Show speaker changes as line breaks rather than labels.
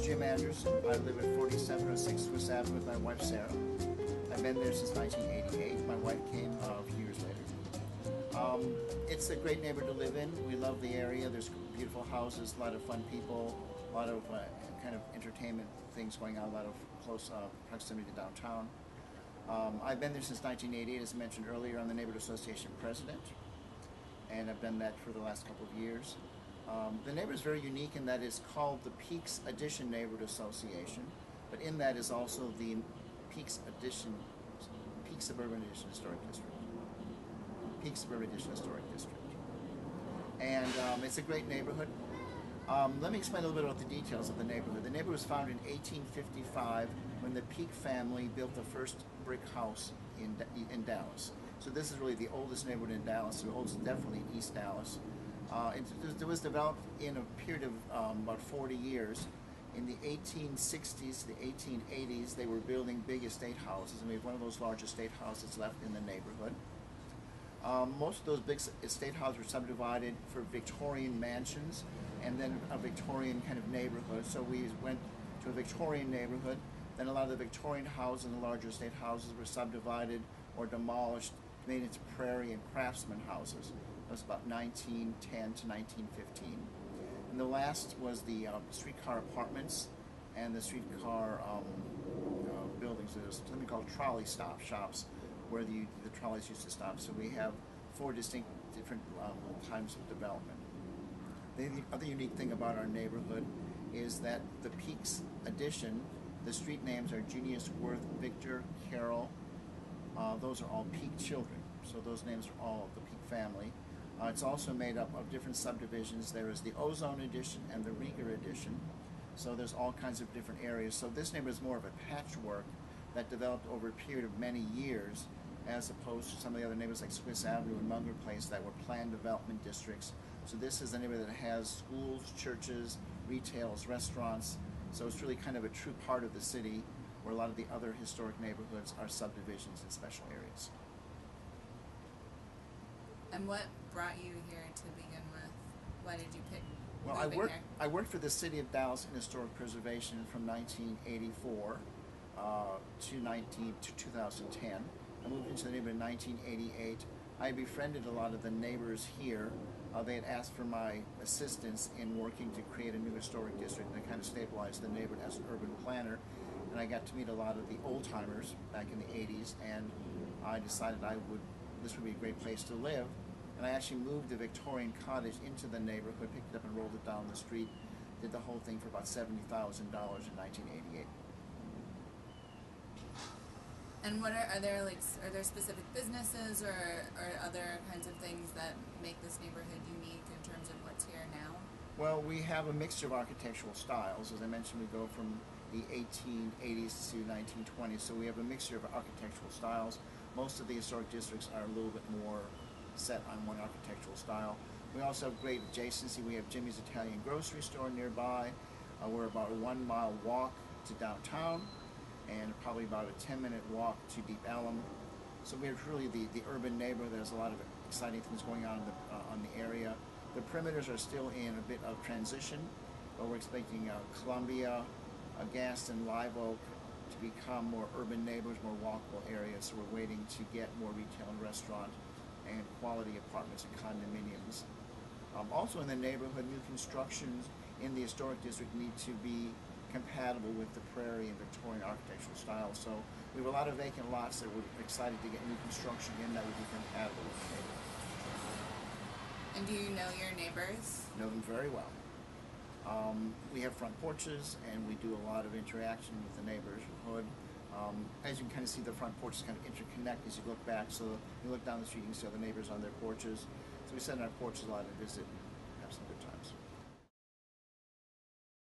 Jim Anderson. I live at 4706 Swiss Avenue with my wife Sarah. I've been there since 1988. My wife came a few years later. It's a great neighborhood to live in. We love the area. There's beautiful houses, a lot of fun people, a lot of kind of entertainment things going on, a lot of close proximity to downtown. I've been there since 1988, as mentioned earlier. I'm the Neighborhood Association president, and I've done that for the last couple of years. The neighborhood is very unique in that it's called the Peaks Addition Neighborhood Association, but in that is also the Peaks Suburban Addition Historic District. Peaks Suburban Addition Historic District. And it's a great neighborhood. Let me explain a little bit about the details of the neighborhood. The neighborhood was founded in 1855 when the Peak family built the first brick house in Dallas. So this is really the oldest neighborhood in Dallas, the oldest definitely in East Dallas. It was developed in a period of about 40 years. In the 1860s to the 1880s, they were building big estate houses, and we have one of those large estate houses left in the neighborhood. Most of those big estate houses were subdivided for Victorian mansions and then a Victorian kind of neighborhood. So we went to a Victorian neighborhood. Then a lot of the Victorian houses and the larger estate houses were subdivided or demolished, made into prairie and craftsman houses. That was about 1910 to 1915. And the last was the streetcar apartments and the streetcar buildings. There's something called trolley stop shops where the trolleys used to stop. So we have four different times of development. The other unique thing about our neighborhood is that the Peaks Addition, the street names are Junius, Worth, Victor, Carroll. Those are all Peak children. So those names are all of the Peak family. It's also made up of different subdivisions. There is the Ozone Addition and the Rieger Addition. So there's all kinds of different areas. So this neighborhood is more of a patchwork that developed over a period of many years, as opposed to some of the other neighborhoods like Swiss Avenue and Munger Place that were planned development districts. So this is a neighborhood that has schools, churches, retails, restaurants. So it's really kind of a true part of the city, where a lot of the other historic neighborhoods are subdivisions and special areas.
And what brought you here to begin with? Why did you pick
Well, I worked for the City of Dallas in historic preservation from 1984 to 2010. I moved into the neighborhood in 1988. I befriended a lot of the neighbors here. They had asked for my assistance in working to create a new historic district and kind of stabilize the neighborhood as an urban planner. And I got to meet a lot of the old-timers back in the 80s, and I decided this would be a great place to live. And I actually moved the Victorian cottage into the neighborhood, picked it up and rolled it down the street, did the whole thing for about $70,000 in 1988.
And are there specific businesses or other kinds of things that make this neighborhood unique in terms of what's here now?
Well, we have a mixture of architectural styles. As I mentioned, we go from the 1880s to 1920s, so we have a mixture of architectural styles. Most of the historic districts are a little bit more set on one architectural style. We also have great adjacency. We have Jimmy's Italian grocery store nearby. We're about a 1 mile walk to downtown, and probably about a 10-minute walk to Deep Ellum. So we're really the urban neighborhood. There's a lot of exciting things going on in the area. The perimeters are still in a bit of transition, but we're expecting Columbia, Gaston, Live Oak to become more urban neighborhoods, more walkable areas. So we're waiting to get more retail and restaurant and quality apartments and condominiums. Also in the neighborhood, new constructions in the historic district need to be compatible with the prairie and Victorian architectural style. So we have a lot of vacant lots that we're excited to get new construction in that would be compatible with the neighborhood.
And do you know your neighbors?
Know them very well. We have front porches, and we do a lot of interaction with the neighborhood. As you can kind of see, the front porches kind of interconnect as you look back. So you look down the street, you can see all the neighbors on their porches. So we sit on our porches a lot and visit